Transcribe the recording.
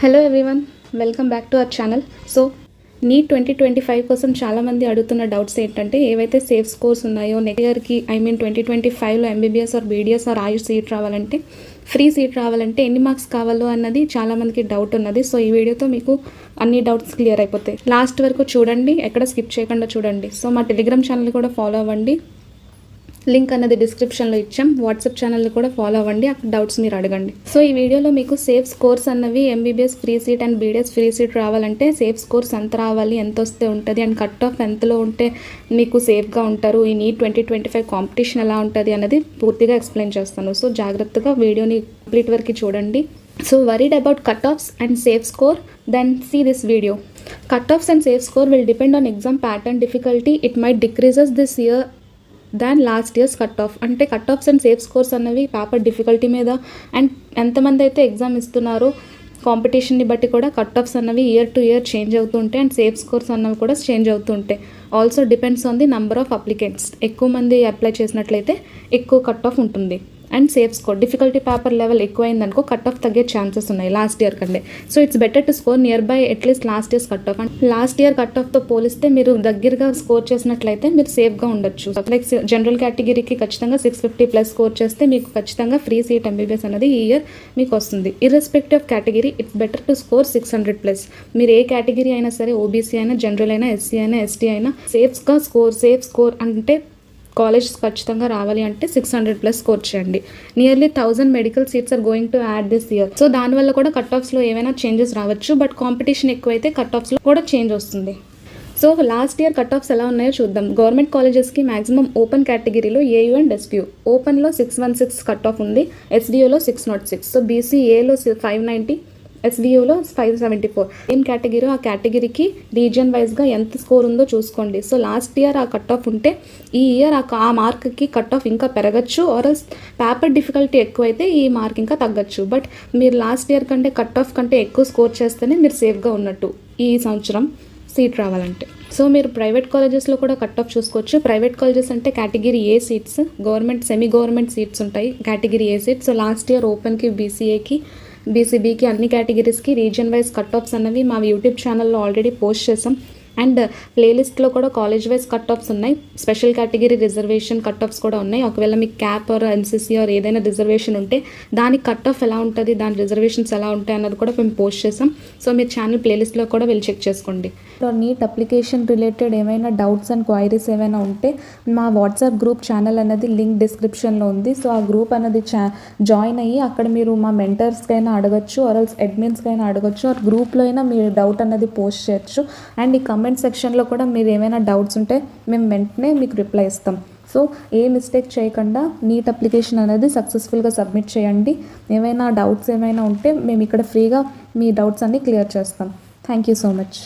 Hello everyone, welcome back to our channel. So NEET 2025 కోసం చాలామంది అడుగుతున్న డౌట్స్ ఏంటంటే, ఏవైతే సేఫ్ స్కోర్స్ ఉన్నాయో నెక్స్ట్ ఇయర్కి 2025లో MBBS or BDS or AYUSH seat రావాలంటే, ఫ్రీ సీట్ రావాలంటే ఎన్ని మార్క్స్ కావాలో అన్నది చాలామందికి డౌట్ ఉన్నది. సో ఈ వీడియోతో మీకు అన్ని డౌట్స్ క్లియర్ అయిపోతాయి. లాస్ట్ వరకు చూడండి, ఎక్కడ స్కిప్ చేయకుండా చూడండి. సో మా టెలిగ్రామ్ ఛానల్ కూడా ఫాలో అవ్వండి, లింక్ అన్నది డిస్క్రిప్షన్లో ఇచ్చాం. వాట్సాప్ ఛానల్ని కూడా ఫాలో అవ్వండి, అక్కడ డౌట్స్ మీరు అడగండి. సో ఈ వీడియోలో మీకు సేఫ్ స్కోర్స్ అన్నవి MBBS free seat and BDS free seat రావాలంటే సేఫ్ స్కోర్స్ ఎంత రావాలి, ఎంత వస్తే ఉంటుంది, అండ్ కట్ ఆఫ్ ఎంతలో ఉంటే మీకు సేఫ్గా ఉంటారు, ఈ నీట్ 2025 కాంపిటీషన్ ఎలా ఉంటుంది అన్నది పూర్తిగా ఎక్స్ప్లెయిన్ చేస్తాను. సో జాగ్రత్తగా వీడియోని కంప్లీట్ వరకు చూడండి. So worried about cut offs and safe score, then see this video. Cut offs and safe score will depend on exam pattern difficulty. It might decreases this year than last years cut off. అంటే cut offs and safe scores అన్నవి paper difficulty మీద and ఎంతమంది అయితే exam ఇస్తున్నారో కాంపిటీషన్ని బట్టి కూడా cut offs అన్నవి ఇయర్ టు ఇయర్ చేంజ్ అవుతూ ఉంటాయి, అండ్ సేఫ్ స్కోర్స్ అన్నవి కూడా చేంజ్ అవుతూ ఉంటాయి. Also depends on the number of applicants. ఎక్కువ మంది అప్లై చేసినట్లయితే ఎక్కువ కట్ ఆఫ్ ఉంటుంది. And safe score difficulty paper level ఎక్కువైందనుకో కట్ ఆఫ్ తగ్గే ఛాన్సెస్ ఉన్నాయి లాస్ట్ ఇయర్ కంటే. So it's better to score near by at least last years cut off. And last year cut ఆఫ్తో పోలిస్తే మీరు దగ్గరగా స్కోర్ చేసినట్లయితే మీరు సేఫ్గా ఉండొచ్చు. లైక్ జనరల్ కేటగిరీకి ఖచ్చితంగా 650+ స్కోర్ చేస్తే మీకు ఖచ్చితంగా ఫ్రీ సీట్ ఎంబీబీఎస్ అనేది ఈ ఇయర్ మీకు వస్తుంది. Irrespective of category it's better to score 600+. మీరు ఏ కేటగిరీ అయినా సరే, ఓబీసీ అయినా, జనరల్ అయినా, ఎస్సీ అయినా, ఎస్టీ అయినా, సేఫ్ స్కోర్ అంటే కాలేజ్ ఖచ్చితంగా రావాలి అంటే 600+ స్కోర్ చేయండి. Nearly 1000 medical seats are going to add this year. So దానివల్ల కూడా కట్ ఆఫ్స్లో ఏమైనా చేంజెస్ రావచ్చు, బట్ కాంపిటీషన్ ఎక్కువైతే కట్ ఆఫ్స్లో కూడా చేంజ్ వస్తుంది. So last year cut offs ఎలా ఉన్నాయో చూద్దాం. గవర్నమెంట్ కాలేజెస్కి మ్యాక్సిమం ఓపెన్ కేటగిరీలో ఏయూ అండ్ ఎస్పీయూ. ఓపెన్లో 616 కట్ ఆఫ్ ఉంది, ఎస్డియూలో 606. సో బీసీఏలో 590, ఎస్డియూలో 574. ఏం కేటగిరీ, ఆ కేటగిరీకి రీజియన్ వైజ్గా ఎంత స్కోర్ ఉందో చూసుకోండి. సో లాస్ట్ ఇయర్ ఆ కట్ ఆఫ్ ఉంటే ఈ ఇయర్ ఆ మార్క్కి కట్ ఆఫ్ ఇంకా పెరగచ్చు, ఆర్ఎల్స్ పేపర్ డిఫికల్టీ ఎక్కువైతే ఈ మార్క్ ఇంకా తగ్గచ్చు. బట్ మీరు లాస్ట్ ఇయర్ కంటే కట్ ఆఫ్ కంటే ఎక్కువ స్కోర్ చేస్తేనే మీరు సేఫ్గా ఉన్నట్టు ఈ సంవత్సరం సీట్ రావాలంటే. సో మీరు ప్రైవేట్ కాలేజెస్లో కూడా కట్ ఆఫ్ చూసుకోవచ్చు. ప్రైవేట్ కాలేజెస్ అంటే category A seats, government semi government seats ఉంటాయి category A seats. So last year ఓపెన్కి, బీసీఏకి, బీసీబీకి అన్ని కేటగిరీస్కి రీజియన్ వైజ్ కట్ ఆఫ్స్ అన్నవి మా యూట్యూబ్ ఛానల్లో ఆల్రెడీ పోస్ట్ చేసాం. అండ్ ప్లేలిస్ట్లో కూడా కాలేజ్ వైజ్ కట్ ఆఫ్స్ ఉన్నాయి, special category reservation cut offs కూడా ఉన్నాయి. ఒకవేళ మీకు క్యాప్ ఆర్ ఎన్సీసీ ఆర్ ఏదైనా రిజర్వేషన్ ఉంటే దానికి కట్ ఆఫ్ ఎలా ఉంటుంది, దాని రిజర్వేషన్స్ ఎలా ఉంటాయి అన్నది కూడా మేము పోస్ట్ చేసాం. సో మీరు ఛానల్ ప్లేలిస్ట్లో కూడా వెళ్ళి చెక్ చేసుకోండి. నీట్ అప్లికేషన్ రిలేటెడ్ ఏమైనా డౌట్స్ అండ్ క్వైరీస్ ఏమైనా ఉంటే మా వాట్సాప్ గ్రూప్ ఛానల్ అనేది లింక్ డిస్క్రిప్షన్లో ఉంది. సో ఆ గ్రూప్ అనేది జాయిన్ అయ్యి అక్కడ మీరు మా మెంటర్స్కైనా అడగచ్చు, ఆర్ఎల్స్ అడ్మిన్స్కైనా అడగచ్చు, ఆర్ గ్రూప్లో అయినా మీరు డౌట్ అనేది పోస్ట్ చేయొచ్చు. అండ్ ఈ కమెంట్ సెక్షన్లో కూడా మీరు ఏమైనా డౌట్స్ ఉంటే మేము వెంటనే మీకు రిప్లై ఇస్తాం. సో ఏ మిస్టేక్ చేయకుండా నీట్ అప్లికేషన్ అనేది సక్సెస్ఫుల్గా సబ్మిట్ చేయండి. ఏమైనా డౌట్స్ ఏమైనా ఉంటే మేము ఇక్కడ ఫ్రీగా మీ డౌట్స్ అన్నీ క్లియర్ చేస్తాం. Thank you so much.